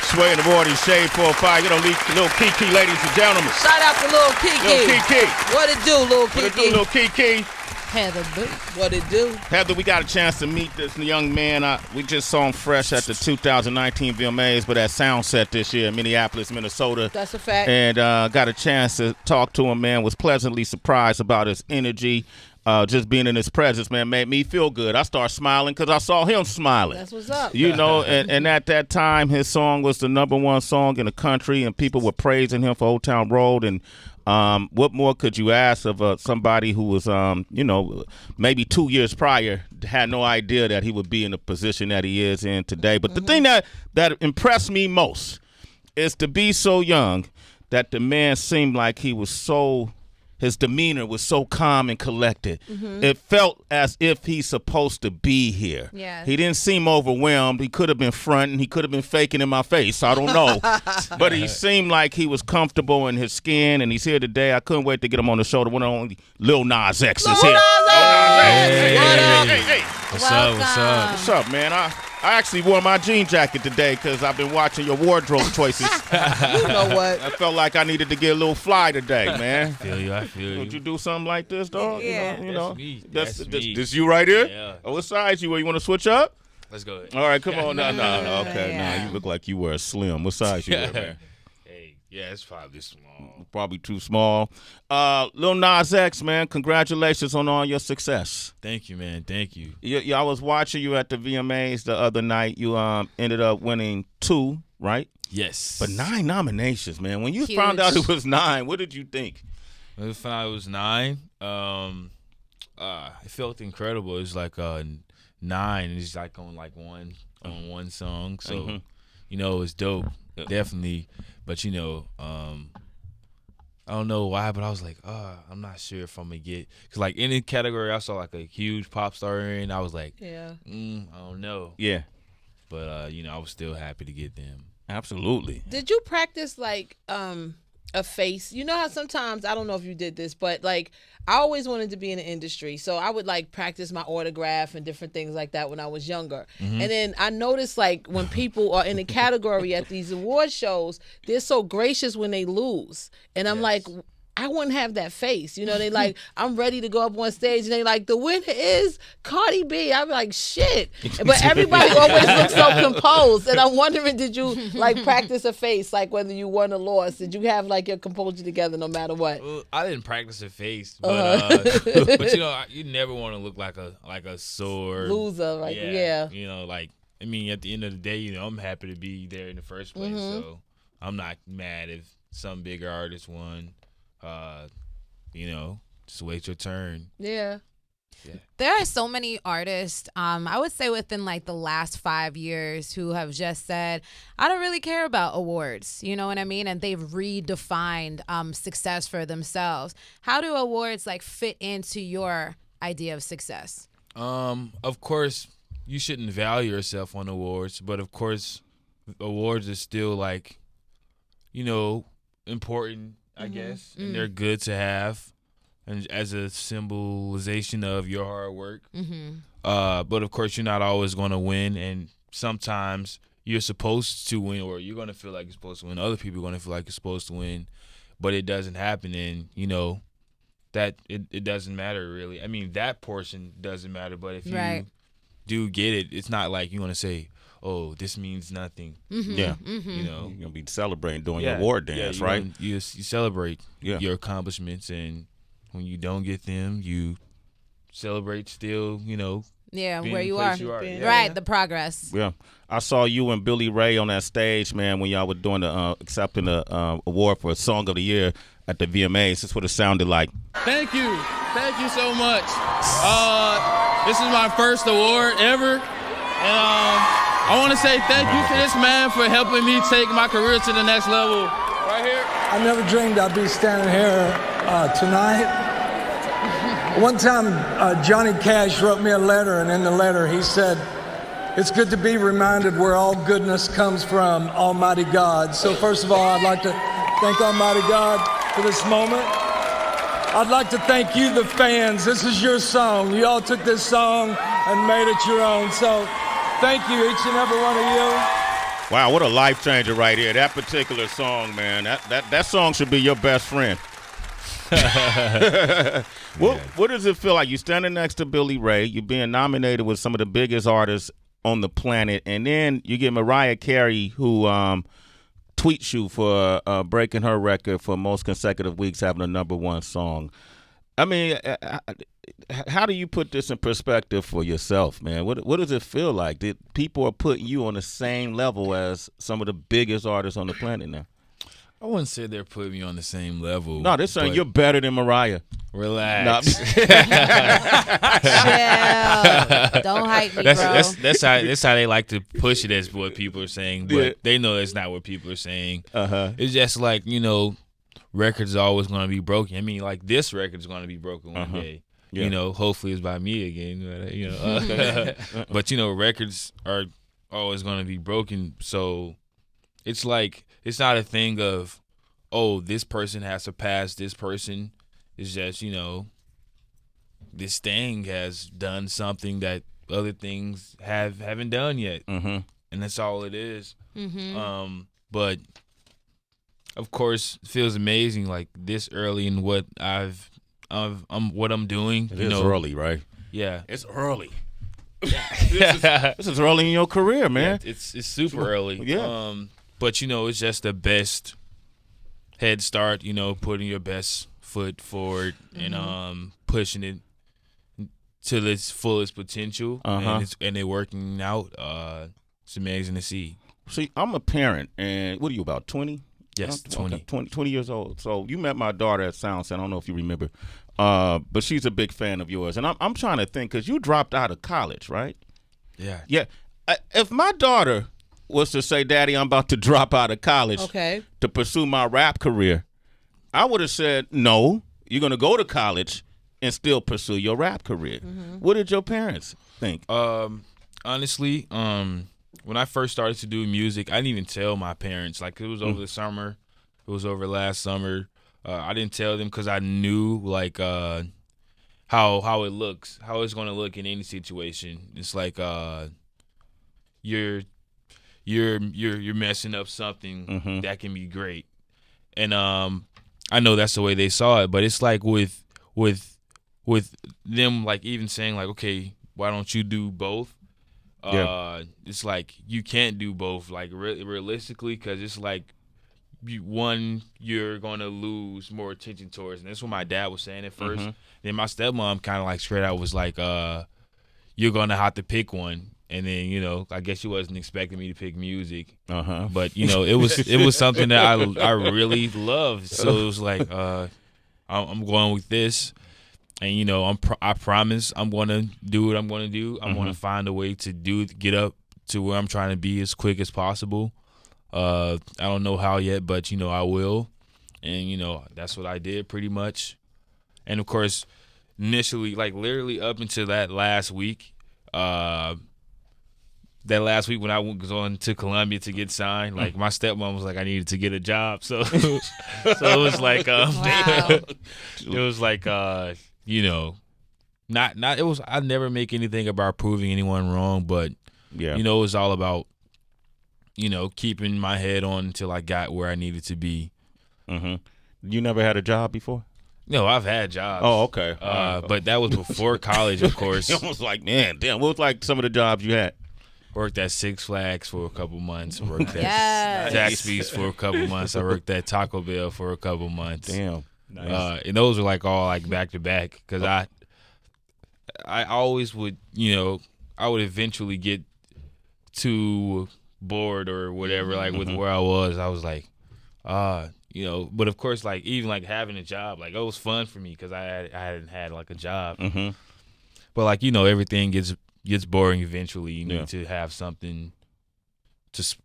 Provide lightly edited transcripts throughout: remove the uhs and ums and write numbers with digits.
Sway in the morning, Shade 4-5. You know, Lil Kiki, ladies and gentlemen. Shout out to Lil Kiki. Lil Kiki. What it do, Lil Kiki? What it do, Lil Kiki? Heather, what it do? Heather, we got a chance to meet this young man. We just saw him fresh at the 2019 VMAs, but at Soundset this year in Minneapolis, Minnesota. That's a fact. And got a chance to talk to him, man. Was pleasantly surprised about his energy. Just being in his presence, man, made me feel good. I started smiling because I saw him smiling. That's what's up. You know, and at that time, his song was the #1 song in the country, and people were praising him for Old Town Road. And what more could you ask of somebody who was, you know, maybe 2 years prior, had no idea that he would be in the position that he is in today. But the thing that impressed me most is to be so young that the man seemed like he was so... His demeanor was so calm and collected. It felt as if he's supposed to be here. Yeah. He didn't seem overwhelmed. He could have been fronting. He could have been faking in my face. I don't know. But he seemed like he was comfortable in his skin, and he's here today. I couldn't wait to get him on the show. The one and only Lil Nas X is here. Hey. What's up? What's up, man? I actually wore my jean jacket today because I've been watching your wardrobe choices. You know what? I felt like I needed to get a little fly today, man. I feel you. Would you do something like this, dog? Yeah. You know, That's me. This you right here? Yeah. Oh, what size you wear? You want to switch up? Let's go ahead. All right, come on. No. Okay, Yeah. you look like you wear slim. What size you wear, man? Hey, yeah, it's probably small. Probably too small. Lil Nas X, man, congratulations on all your success. Thank you, man. Thank you. I was watching you at the VMAs the other night. You ended up winning 2, right? Yes. But 9 nominations, man. When you Huge. found out it was 9, what did you think? When I found out it was 9, it felt incredible. It was like 9. It's like on one song. So, you know, it was dope. Definitely. But, you know, I don't know why, but I was like, I'm not sure if I'm going to get – because, like, any category I saw, like, a huge pop star in, I was like, Yeah. I don't know. Yeah. But, you know, I was still happy to get them. Absolutely. Did you practice like a face? You know how sometimes, I don't know if you did this, but like I always wanted to be in the industry, so I would like practice my autograph and different things like that when I was younger. And then I noticed like when people are in a category at these award shows, they're so gracious when they lose, and I'm like, I wouldn't have that face. You know, they like, I'm ready to go up on stage, and they like, the winner is Cardi B. I'm like, shit. But everybody always looks so composed. And I'm wondering, did you like practice a face, like whether you won or lost? Did you have like your composure together no matter what? Well, I didn't practice a face, but but you know, you never want to look like a sore Loser, right? Yeah. You know, like I mean, at the end of the day, you know, I'm happy to be there in the first place, so I'm not mad if some bigger artist won. You know, just wait your turn. Yeah. There are so many artists, I would say within like the last 5 years, who have just said, I don't really care about awards. You know what I mean? And they've redefined success for themselves. How do awards like fit into your idea of success? Of course, you shouldn't value yourself on awards, but of course, awards are still like, you know, important, I guess, and they're good to have, and as a symbolization of your hard work. But of course, you're not always going to win, and sometimes you're supposed to win, or you're going to feel like you're supposed to win. Other people are going to feel like you're supposed to win, but it doesn't happen, and you know that it doesn't matter really. I mean, that portion doesn't matter, but if you do get it, it's not like you're going to say, oh, this means nothing. Yeah. You know, You're going to be celebrating doing your award dance, right? You celebrate your accomplishments, and when you don't get them, you celebrate still, you know. Yeah, being where the you place are. you are. Right, the progress. Yeah. I saw you and Billy Ray on that stage, man, when y'all were doing the accepting the award for Song of the Year at the VMAs. That's what it sounded like. Thank you. Thank you so much. This is my first award ever. And I want to say thank you to this man for helping me take my career to the next level. Right here. I never dreamed I'd be standing here tonight. One time, Johnny Cash wrote me a letter, and in the letter he said, it's good to be reminded where all goodness comes from, Almighty God. So first of all, I'd like to thank Almighty God for this moment. I'd like to thank you, the fans. This is your song. You all took this song and made it your own. So thank you, each and every one of you. Wow, what a life changer right here. That particular song, man. That song should be your best friend. What does it feel like? You standing next to Billy Ray, you're being nominated with some of the biggest artists on the planet, and then you get Mariah Carey, who tweets you for breaking her record for most consecutive weeks having a #1 song. I mean, how do you put this in perspective for yourself, man? What does it feel like? That people are putting you on the same level as some of the biggest artists on the planet now? I wouldn't say they're putting me on the same level. No, they're saying you're better than Mariah. Relax. Chill. Don't hype me, bro. That's how they like to push it as what people are saying, but they know that's not what people are saying. It's just like, records are always going to be broken. I mean, like this record is going to be broken one day. Yeah. Hopefully it's by me again. But records are always going to be broken. So it's like it's not a thing of, oh, this person has surpassed this person. It's just this thing has done something that other things haven't done yet, and that's all it is. But of course, it feels amazing like this early in what I'm doing. It's early, right? Yeah, it's early. This is early in your career, man. Yeah, it's super early. Yeah. But it's just the best head start. Putting your best foot forward and pushing it to its fullest potential, and it working out. It's amazing to see. See, I'm a parent, and what are you, about 20? Yes, 20. 20 years old. So you met my daughter at Soundset. I don't know if you remember, but she's a big fan of yours. And I'm trying to think, because you dropped out of college, right? Yeah. Yeah. If my daughter was to say, Daddy, I'm about to drop out of college to pursue my rap career, I would have said, no, you're going to go to college and still pursue your rap career. What did your parents think? Honestly, when I first started to do music, I didn't even tell my parents. Like, it was over the summer. It was over last summer. I didn't tell them because I knew, like, how it looks, how it's going to look in any situation. It's like you're messing up something that can be great. And I know that's the way they saw it, but it's like with them, like, even saying, like, okay, why don't you do both? It's like you can't do both, like, realistically, because it's like you're going to lose more attention towards, and that's what my dad was saying at first. Then my stepmom kind of like straight out was like, you're going to have to pick one. And then, I guess she wasn't expecting me to pick music. But, it was something that I really loved. So it was like, I'm going with this. And, I promise I'm going to do what I'm going to do. I'm going to find a way to get up to where I'm trying to be as quick as possible. I don't know how yet, but, I will. And, that's what I did pretty much. And, of course, initially, like, literally up until that last week when I was on to Columbia to get signed, like, my stepmom was like, I needed to get a job. So it was like, it was like, I never make anything about proving anyone wrong, but, it was all about, keeping my head on until I got where I needed to be. You never had a job before? No, I've had jobs. Oh, okay. But that was before college, of course. I was like, man, damn, what was like some of the jobs you had? Worked at Six Flags for a couple months. Worked at Zaxby's for a couple months. I worked at Taco Bell for a couple months. Damn. Nice. And those were like all like back to back, because I always would, I would eventually get too bored or whatever, like with where I was. I was like, but of course, like even like having a job, like it was fun for me because I hadn't had like a job. But like everything gets boring eventually. You need to have something to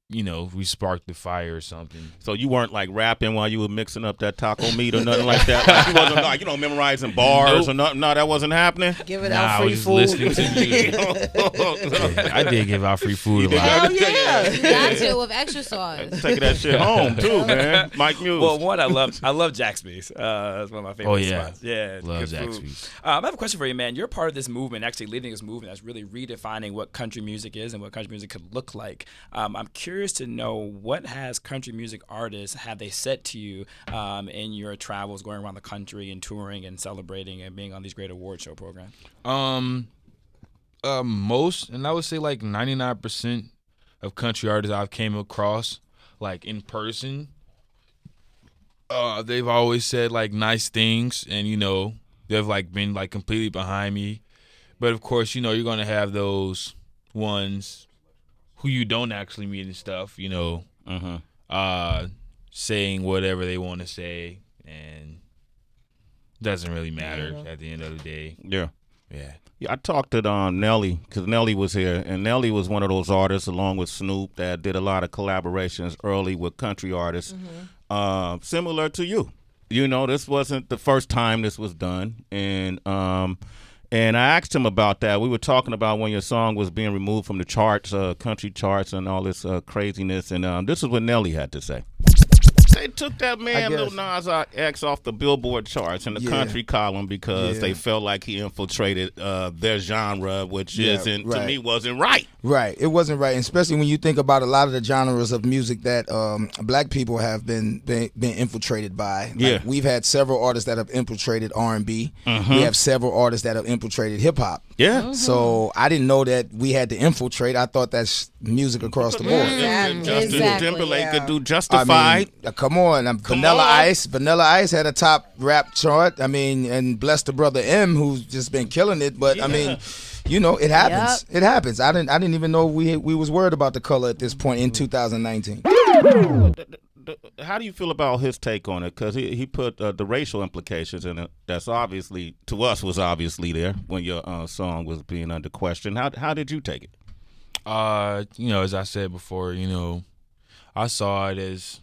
we sparked the fire or something. So you weren't like rapping while you were mixing up that taco meat or nothing like that. Like you wasn't like memorizing bars or nothing. No, that wasn't happening. Give it Nah, out I free was just food. listening to music. Yeah, I did give out free food a lot. Hell yeah. Got you with extra sauce. Taking that shit home too, man. Mike Muse. Well, one, I love Zaxby's. That's one of my favorite spots. Yeah, love good food. Zaxby's. I have a question for you, man. You're part of this movement, actually leading this movement that's really redefining what country music is and what country music could look like. I'm curious to know, what has country music artists, have they said to you in your travels going around the country and touring and celebrating and being on these great award show programs? Most, and I would say like 99% of country artists I've came across, like in person, they've always said like nice things, and they've like been like completely behind me. But of course, you're gonna have those ones who you don't actually meet and stuff, saying whatever they want to say, and doesn't really matter at the end of the day. Yeah. Yeah. Yeah, I talked to Nelly, because Nelly was here, and Nelly was one of those artists, along with Snoop, that did a lot of collaborations early with country artists, similar to you. This wasn't the first time this was done, and I asked him about that. We were talking about when your song was being removed from the charts, country charts, and all this craziness, and this is what Nelly had to say. They took that man Lil Nas X off the Billboard charts in the country column because they felt like he infiltrated their genre, which to me wasn't right. Right, it wasn't right, and especially when you think about a lot of the genres of music that black people have been infiltrated by. Like, we've had several artists that have infiltrated R&B. We have several artists that have infiltrated hip hop. Yeah. So I didn't know that we had to infiltrate. I thought that's music across the board. Justin Timberlake could do Justified. I mean, come on. Vanilla Ice had a top rap chart. I mean, and bless the brother M, who's just been killing it. But I mean, it happens. It happens. I didn't even know we was worried about the color at this point in 2019. How do you feel about his take on it? Because he put the racial implications in it. That's obviously, to us, was obviously there when your song was being under question. How did you take it? As I said before, I saw it as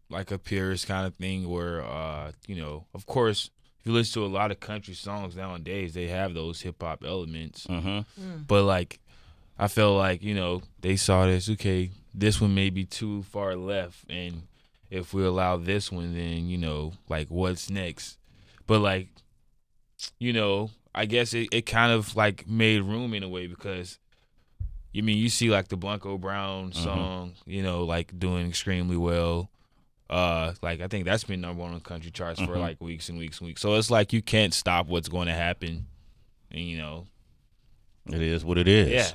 like a purist kind of thing where, of course, if you listen to a lot of country songs nowadays, they have those hip hop elements. But like, I felt like, they saw this, okay, this one may be too far left, and if we allow this one, then, like, what's next? But like, I guess it kind of like made room in a way, because you see like the Blanco Brown song, like doing extremely well. Like I think that's been number one on country charts for like weeks and weeks and weeks. So it's like you can't stop what's going to happen, and it is what it is. Yeah.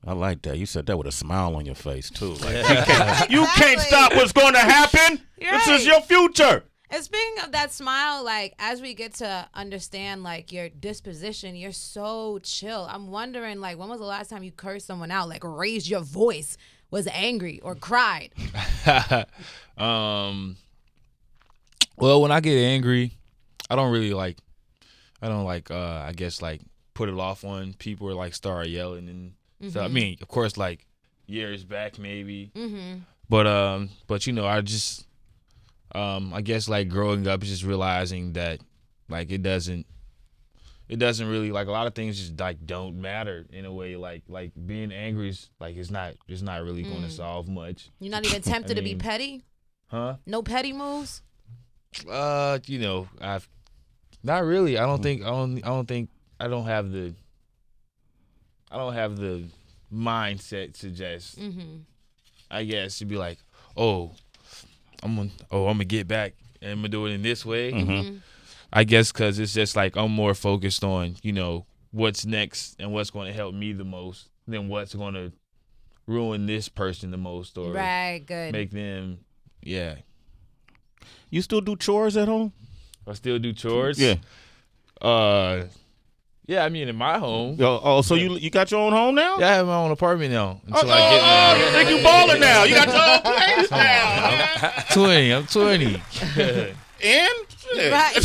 I like that. You said that with a smile on your face too. Like, you can't stop what's going to happen. This is your future. And speaking of that smile, like as we get to understand like your disposition, you're so chill. I'm wondering, like, when was the last time you cursed someone out, like raised your voice, was angry or cried? Well, when I get angry, I don't I guess like put it off on people or like start yelling and so I mean, of course, like years back maybe, but I just I guess like growing up, just realizing that like it doesn't really, like, a lot of things just like don't matter in a way. Like being angry is like it's not really going to solve much. You're not even tempted to be petty? Huh? No petty moves? I've not really. I don't have the mindset to just I guess to be like, I'm gonna get back and I'm gonna do it in this way. I guess because it's just like I'm more focused on what's next and what's going to help me the most than what's going to ruin this person the most or make them. Yeah. You still do chores at home? I still do chores. Yeah. Yeah, I mean, in my home. So you got your own home now? Yeah, I have my own apartment now. Until I get there. You think you balling now? You got your own place now. I'm 20. And shit. Right.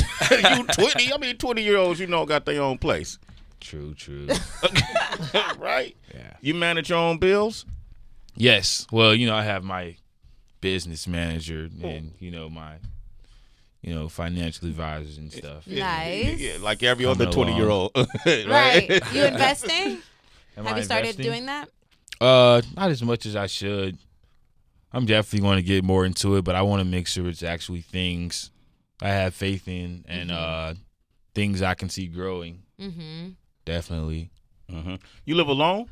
You 20. I mean, 20-year-olds, got their own place. True. Right? Yeah. You manage your own bills? Yes. Well, I have my business manager and my financial advisors and stuff. Nice. Yeah, like every other 20-year-old. Right. You investing? Am Have I you started investing? doing that? Not as much as I should. I'm definitely going to get more into it, but I want to make sure it's actually things I have faith in and things I can see growing. Mm-hmm. Definitely. Mm-hmm. You live alone?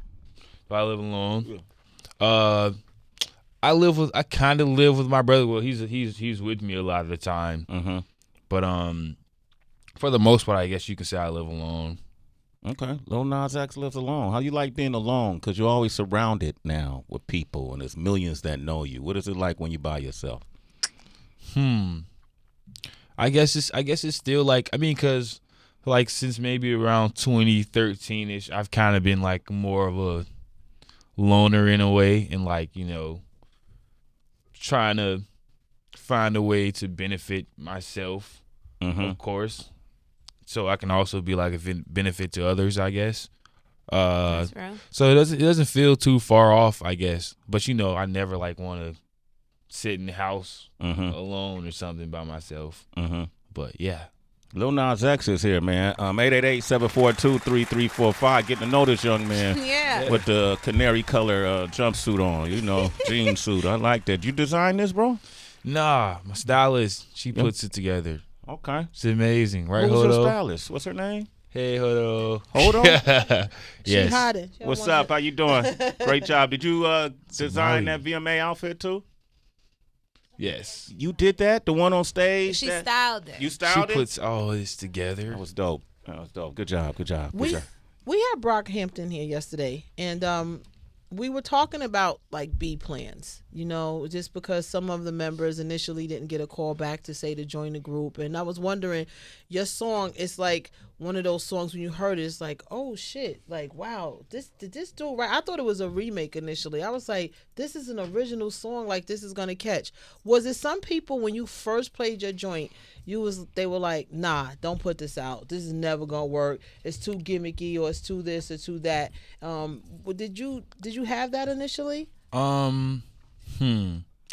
Do I live alone? Yeah. I kind of live with my brother. Well, he's with me a lot of the time. Mm-hmm. But for the most part, I guess you can say I live alone. Okay. Lil Nas X lives alone. How you like being alone? Because you're always surrounded now with people, and there's millions that know you. What is it like when you're by yourself? I guess it's still like, because like since maybe around 2013ish, I've kind of been like more of a loner in a way, and like trying to find a way to benefit myself, of course, so I can also be like a benefit to others, I guess. So it doesn't feel too far off, I guess. But I never like want to sit in the house alone or something by myself. But yeah. Lil Nas X is here, man. 888-742-3345. Getting to know this young man with the canary color jumpsuit on, jean suit. I like that. You designed this, bro? Nah, my stylist, she puts it together. Okay. It's amazing, right, Who's Hodo? your stylist? What's her name? Hey, Hodo. Hodo? Yes. She hiding. She don't What's want up? it. How you doing? Great job. Did you design Somali. that VMA outfit too? Yes. You did that? The one on stage? She styled it. You She styled it? puts all this together. That was dope. Good job. Good job. We had Brockhampton here yesterday, and we were talking about like B plans, just because some of the members initially didn't get a call back to say to join the group. And I was wondering, your song is like one of those songs when you heard it, it's like, oh shit, like, wow, did this do it right? I thought it was a remake initially. I was like, this is an original song, like this is gonna catch. Was it some people when you first played your joint, they were like, nah, don't put this out. This is never gonna work. It's too gimmicky, or it's too this or too that. Did you have that initially?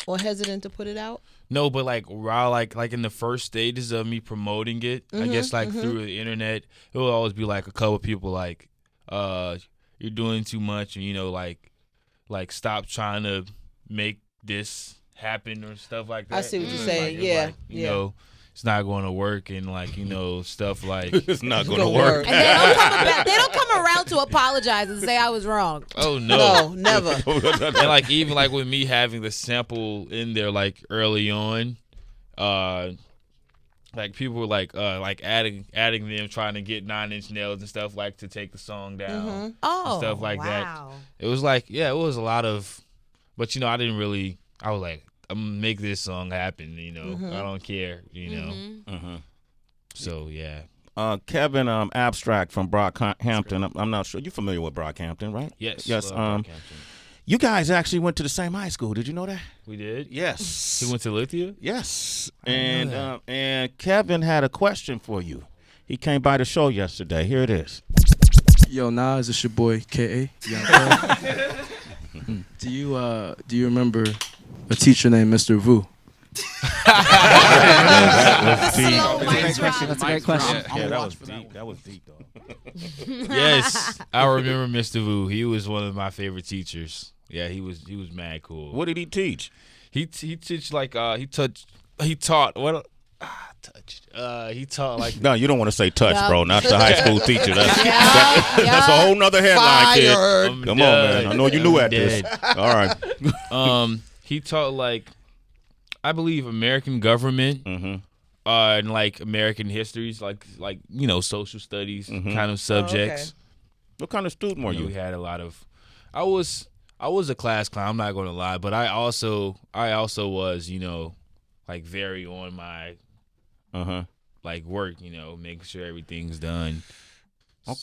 Or hesitant to put it out? No, but like while like in the first stages of me promoting it, I guess like through the internet, it will always be like a couple people like, you're doing too much, and like stop trying to make this happen or stuff like that. I see what you're saying. Like, Yeah, like, you know, it's not going to work, and like stuff like it's not going to work. And they don't come around to apologize and say I was wrong. Oh no, never. And like even like with me having the sample in there like early on, like people were like adding them, trying to get 9 Inch Nails and stuff like to take the song down, and stuff like that. It was like it was a lot of, but I didn't really. I was like, I'm gonna make this song happen. I don't care. So yeah. Kevin Abstract from Brockhampton. I'm not sure. You're familiar with Brockhampton, right? Yes. Yes. Brockhampton. You guys actually went to the same high school. Did you know that? We did. Yes. He went to Lithia. Yes. I didn't know And and Kevin had a question for you. He came by the show yesterday. Here it is. Yo, Nas, it's your boy K.A. Do you remember a teacher named Mr. Vu? That's That's a great question. Yeah, that was deep. That was deep, though. Yes, I remember Mr. Vu. He was one of my favorite teachers. Yeah, he was mad cool. What did he teach? He teach like he taught what. He taught like No, you don't want to say touch, bro. Not the high school teacher. That's Yeah. a whole nother headline, kid. I'm Come dead. on, man. I know you knew I'm at this. dead. All right. He taught like, I believe American government, and like American histories, like social studies kind of subjects. What kind of student were you? We had a lot of. I was a class clown. I'm not going to lie, but I also was like very on my like work. Making sure everything's done.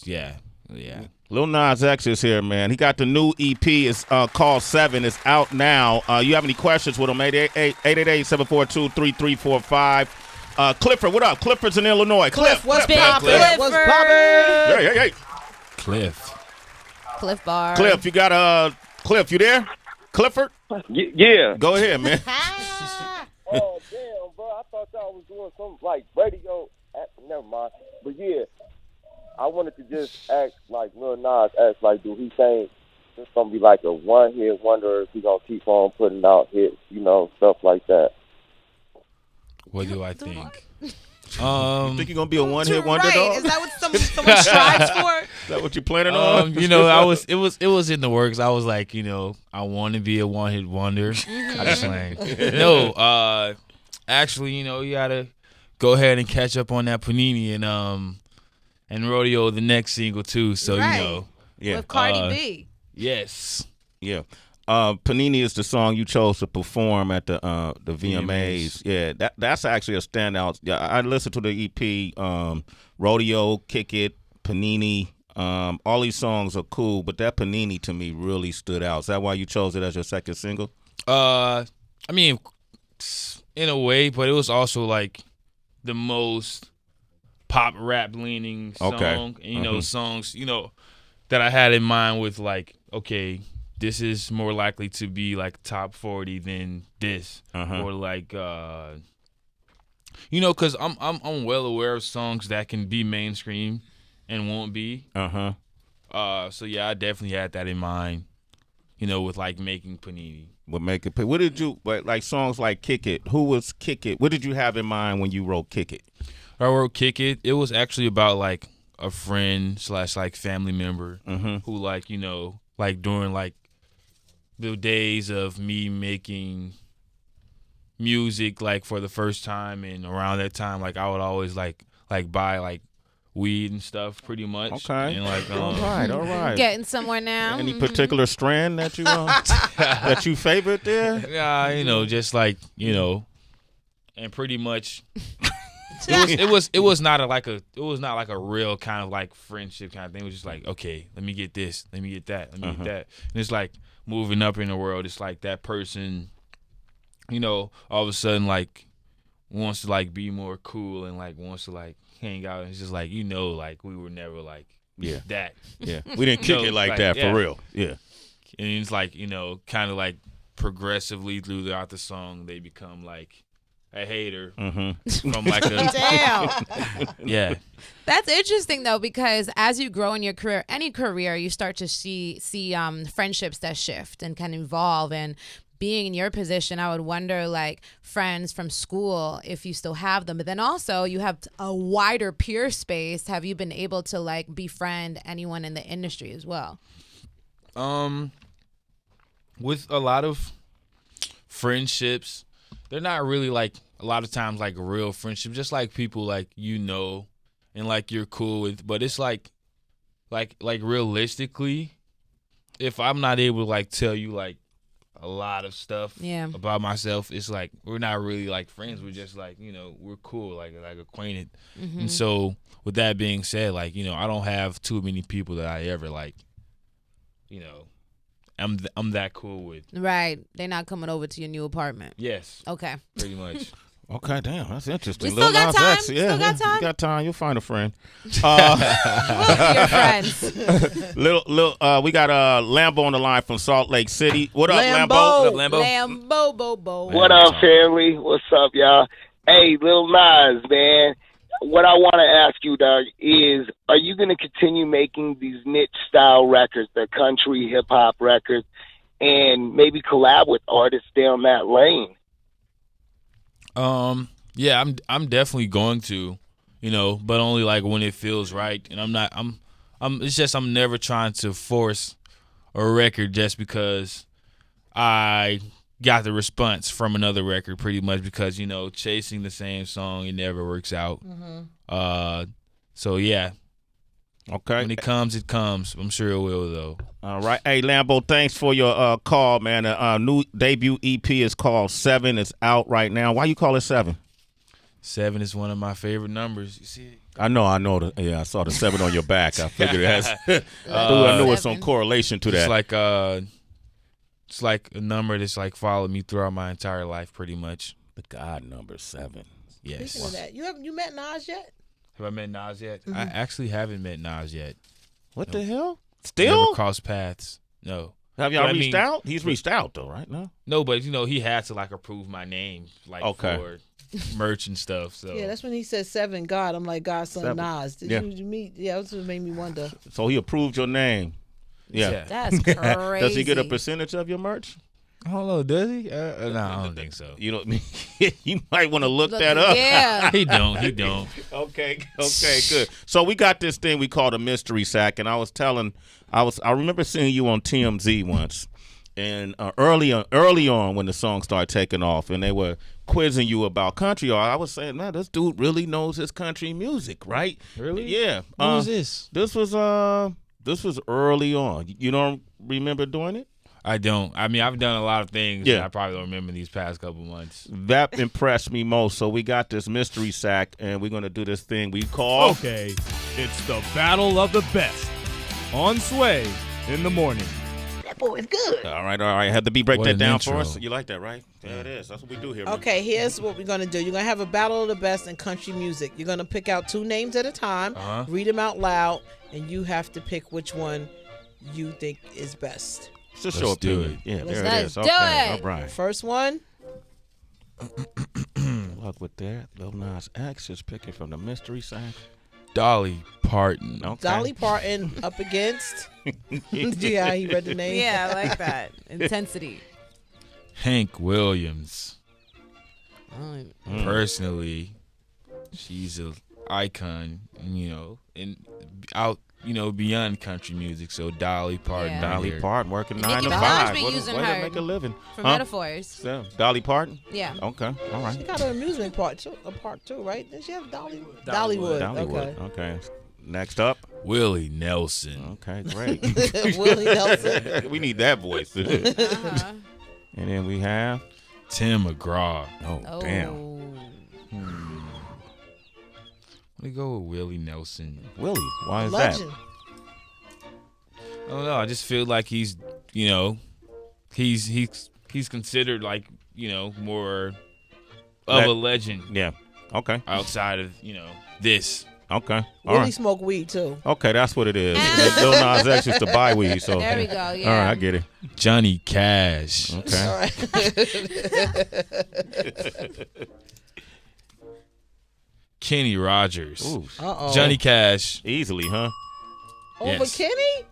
Yeah. Lil Nas X is here, man. He got the new EP. It's called 7. It's out now. You have any questions with him? 888-742-3345. Clifford, what up? Clifford's in Illinois. Cliff, what's poppin'? poppin'? What's poppin'? Hey. Cliff Bar. Cliff, you got Cliff, you there? Clifford? Yeah. Go ahead, man. Oh, damn, bro. I thought y'all was doing some, like, radio. Never mind. But, yeah, I wanted to just ask, like, Lil Nas X, like, do he think it's going to be, like, a one-hit wonder, or is he going to keep on putting out hits, you know, stuff like that? What do I think? You think you're going to be a one-hit wonder, right. dog? Is that what someone strives for? Is that what you're planning on? You know, it was in the works. I was like, you know, I want to be a one-hit wonder. I just like, no, actually, you know, you gotta go ahead and catch up on that Panini and rodeo the next single too. So right. you know, Yeah. With Cardi B. Yes. Yeah. Panini is the song you chose to perform at the VMAs. Yeah, that's actually a standout. Yeah, I listened to the EP, Rodeo, Kick It, Panini. All these songs are cool, but that Panini to me really stood out. Is that why you chose it as your second single? I mean, in a way, but it was also like the most pop rap leaning song. Okay. And, you know, songs, you know, that I had in mind with like, okay, this is more likely to be like top 40 than this, or like, you know, because I'm well aware of songs that can be mainstream and won't be. So yeah, I definitely had that in mind. You know, with like making Panini. What did you like songs like Kick It? Who was Kick It? What did you have in mind when you wrote Kick It? I wrote Kick It. It was actually about like a friend / like family member who like, you know, like during like the days of me making music like for the first time, and around that time like I would always like buy like weed and stuff pretty much. Okay. And like all right. Getting somewhere now. Any particular strand that you that you favorite there? Yeah, you know, just like, you know, and pretty much it was not like a real kind of like friendship kind of thing. It was just like, okay, let me get this, let me get that, let me get that. And it's like moving up in the world, it's like that person, you know, all of a sudden like wants to like be more cool and like wants to like hang out. And it's just like, you know, like we were never like that. Yeah. We didn't kick it like that for real. Yeah. And it's like, you know, kind of like progressively throughout the song they become like a hater from like a damn. Yeah. That's interesting though, because as you grow in your career, any career, you start to see friendships that shift and can evolve. And being in your position, I would wonder, like, friends from school, if you still have them. But then also you have a wider peer space. Have you been able to like befriend anyone in the industry as well? With a lot of friendships, they're not really like a lot of times like real friendships, just like people like, you know, and like you're cool with, but it's like realistically, if I'm not able to like tell you like a lot of stuff about myself, it's like we're not really like friends. We're just like, you know, we're cool, like acquainted. And so with that being said, like, you know, I don't have too many people that I ever like, you know, I'm that cool with. Right. They're not coming over to your new apartment. Yes. Okay. Pretty much. Okay, damn, that's interesting. We still got time. Yeah, Still got time. You got time. You'll find a friend. We'll be your friends. We got Lambo on the line from Salt Lake City. What up, Lambo? What up, Lambo? Lambo. What up, family? What's up, y'all? Hey, Lil Nas, man. What I want to ask you, dog, is are you going to continue making these niche style records, the country hip hop records, and maybe collab with artists down that lane? Yeah, I'm definitely going to, you know, but only like when it feels right. And it's just I'm never trying to force a record just because I got the response from another record, pretty much, because, you know, chasing the same song, it never works out. So yeah. Okay. When it comes, it comes. I'm sure it will, though. All right. Hey, Lambo, thanks for your call, man. New debut EP is called 7. It's out right now. Why you call it 7? 7 is one of my favorite numbers. You see it? I know. I saw the 7 on your back. I figured it has. I knew it's some correlation to that. It's like a number that's like followed me throughout my entire life, pretty much. The God number 7. Yes. Speaking of that, you met Nas yet? Have I met Nas yet? I actually haven't met Nas yet. What the hell? Still? Never crossed paths. No. Have y'all But, reached out? He's reached out though, right? No, but he had to like approve my name, like for merch and stuff. So yeah, that's when he said 7 God. I'm like, Godson 7. Nas. Did you meet? Yeah, that's what made me wonder. So he approved your name. Yeah. That's crazy. Does he get a percentage of your merch? I don't know. Does he? No, I don't think so. You know, you might want to look that up. Yeah. He don't. Okay, good. So we got this thing we call a mystery sack, and I remember seeing you on TMZ once, and early on when the song started taking off, and they were quizzing you about country. I was saying, man, this dude really knows his country music, right? Really? Yeah. When was this? This was early on. You don't remember doing it? I don't. I mean, I've done a lot of things. Yeah. That I probably don't remember these past couple months. That impressed me most. So we got this mystery sack, and we're gonna do this thing we call. Okay, it's the battle of the best on Sway in the morning. That boy is good. All right. Had the beat break What that an down intro. for us. You like that, right? There it is. That's what we do here. Man. Okay, here's what we're gonna do. You're gonna have a battle of the best in country music. You're gonna pick out 2 names at a time, read them out loud, and you have to pick which one you think is best. It's a show do opinion. it. Yeah, there it Let's is. do Okay, it. all right. First one. Good luck with that. Lil Nas X is picking from the mystery sack. Dolly Parton. Okay. Dolly Parton up against. Yeah, he read the name. Yeah, I like that. Intensity. Hank Williams. Oh, Personally, she's an icon, and out, beyond country music. So Dolly Parton. Yeah. right Dolly here. Parton working 9 Nicki to Minaj 5. be What using way to her make a living? for metaphors. Yeah. Dolly Parton? Yeah. Okay. All right. She got an amusement part too, right? Did she have Dollywood? Dollywood. Okay. Next up. Willie Nelson. Okay, great. Willie Nelson. We need that voice. Uh-huh. And then we have. Tim McGraw. Oh, damn. Let me go with Willie Nelson. Willie. Why is that? Legend. I don't know. I just feel like he's considered like, more of a legend Yeah. Okay. outside of, this. Okay. All Willie right. smoked weed too. Okay, that's what it is. Lil Nas X used to buy weed, so. There we go, yeah. All right, I get it. Johnny Cash. Okay. All right. Kenny Rogers. Ooh. Uh-oh. Johnny Cash. Easily, huh? Over Yes. Kenny?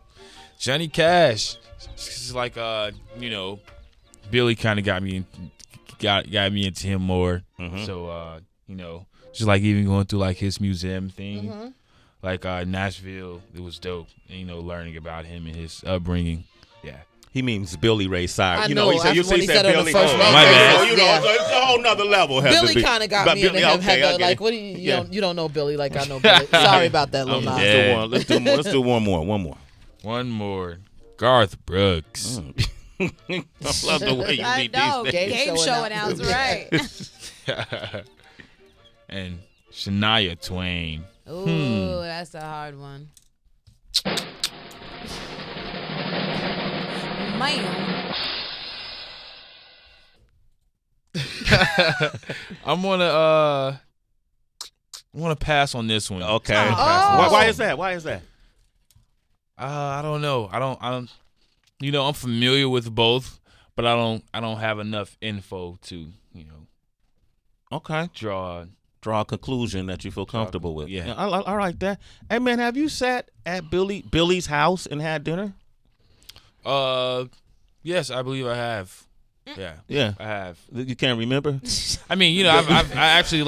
Johnny Cash. It's like Billy kind of got me into him more. Mhm. So just like even going through like his museum thing, like Nashville, it was dope. And, learning about him and his upbringing. Yeah. He means Billy Ray Cyrus. I You know, know, he said, that's what he said on the Billy. first Oh, name my basis, bad. So, yeah. so it's a whole nother level. Billy kind of got me into him. Okay, I get Like, it. what do you? Yeah. You don't know Billy like I know Billy. Sorry about that, Lil Nas. dead. Let's do one more. One more. Garth Brooks. I love the way you I read know. these names. Game show announcer, right? And Shania Twain. Ooh, that's a hard one. Man. I'm gonna pass on this one. Okay. I'm gonna pass on this Why one. is that? Why is that? I don't know. I don't. I'm familiar with both, but I don't have enough info to Okay. draw. Draw a conclusion that you feel comfortable with. Yeah. I like that. Hey, man, have you sat at Billy's house and had dinner? Yes, I believe I have. Yeah. Yeah. I have. You can't remember? I mean, I actually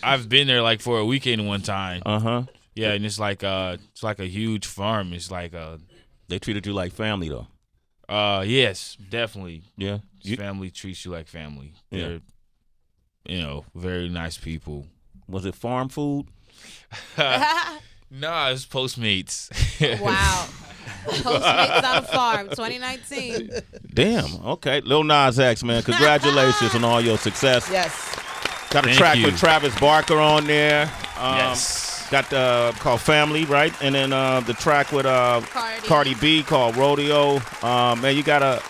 I've been there like for a weekend one time. Uh-huh. Yeah, and it's like a huge farm. It's like They treated you like family, though. Yes, definitely. Yeah. Family treats you like family. Yeah. They're, very nice people. Was it farm food? Nah, it's Postmates. Wow. Postmates on a farm, 2019. Damn. Okay. Lil Nas X, man. Congratulations on all your success. Yes. Got a Thank track you. with Travis Barker on there. Yes. Got called Family, right? And then the track with Cardi B called Rodeo. Man, you got a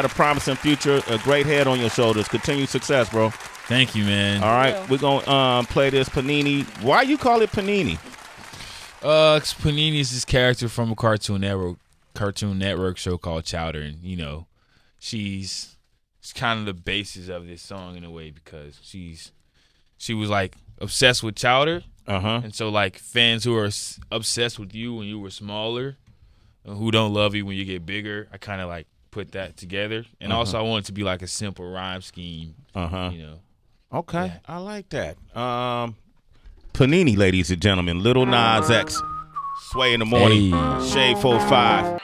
promising future, a great head on your shoulders. Continued success, bro. Thank you, man. All right, we're gonna play this Panini. Why you call it Panini? 'Cause Panini is this character from a cartoon Cartoon Network show called Chowder, and you know, she's kind of the basis of this song in a way because she was like obsessed with Chowder, and so like fans who are obsessed with you when you were smaller, and who don't love you when you get bigger, I kind of like put that together, and also I want it to be like a simple rhyme scheme, you know. Okay, yeah. I like that. Panini, ladies and gentlemen, Lil Nas X, Sway in the morning, Shade 45.